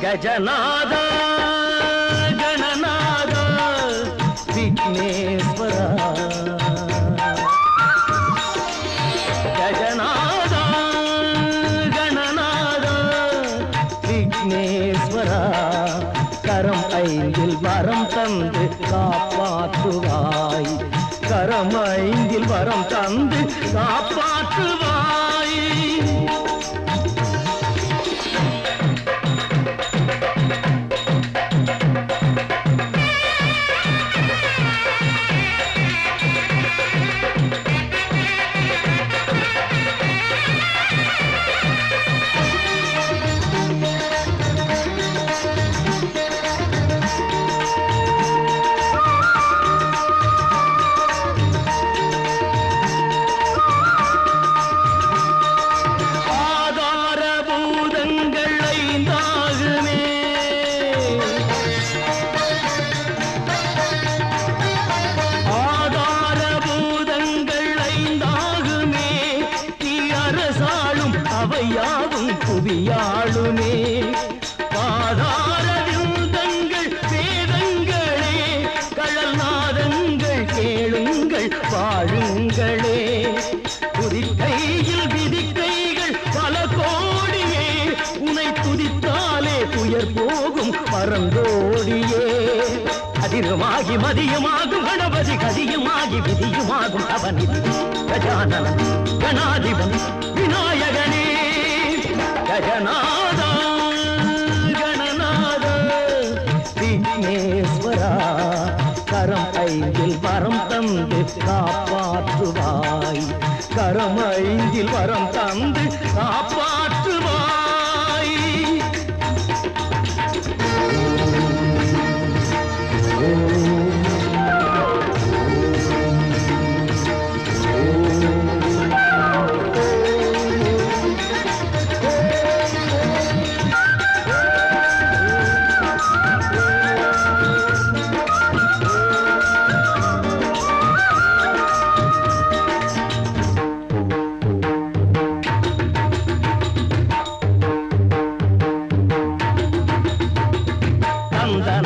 ಗಜನಾದ ಗಣನಾದ ವಿಘ್ನೇಶ್ವರ ಗಜನಾದ ಗಣನಾದ விக்னேஸ்வர கரம் ஐந்தில் வரம் தந்து காப்பாற்றுவாய் கரம் ஐந்தில் வரம் தந்து காப்பாற்றுவாய் அவையாவும் புவியாளுமே பாதார விருந்தங்கள் வேதங்களே கழல் நாதங்கள் கேளுங்கள் வாழுங்களே துதிக்கையில் விதிக்கைகள் பல கோடியே உனை துதித்தாலே துயர் போகும் பரந்தோடியே அதிரமாகி மதியமாகும் கணபதி கதியுமாகி விதியுமாகும் அவனிதி கஜானன கணாதிபன் விநாயகனே கஜநாத கணநாத விக்னேஸ்வரா கரம் ஐந்தில் வரம் தந்து காப்பாற்றுவாய் கரம் ஐந்தில் வரம் தந்து காப்பாற்றுவாய்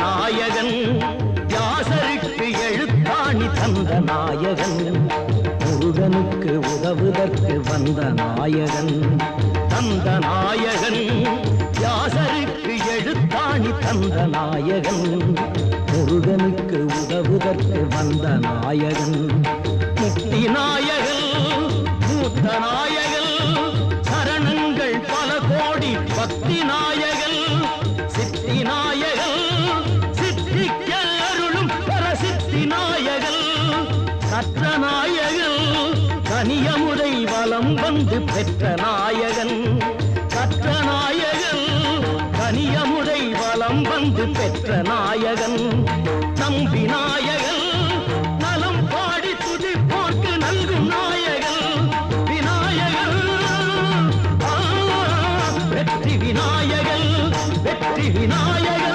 நாயகன் வியாசருக்கு எழுத்தாணி தந்த நாயகன் முருகனுக்கு உதவுதற்கு வந்த நாயகன் தந்த நாயகன் வியாசருக்கு எழுத்தாணி தந்த நாயகன் முருகனுக்கு உதவுதற்கு வந்த நாயகன் முக்தி நாயகன் மூத்த நாயகன் சரணங்கள் பல கோடி பக்தி நாயகன் சித்தி நாயகன் கற்ற நாயகன் கனியமுதை வலம் வந்து பெற்ற நாயகன் கற்ற நாயகன் கனியமுதை வலம் வந்து பெற்ற நாயகன் நம்பி நாயகன் நலம் பாடி துதிப்போர்க்கு நல்கும் நாயகன் விநாயகன் வெற்றி விநாயகன் வெற்றி விநாயகன்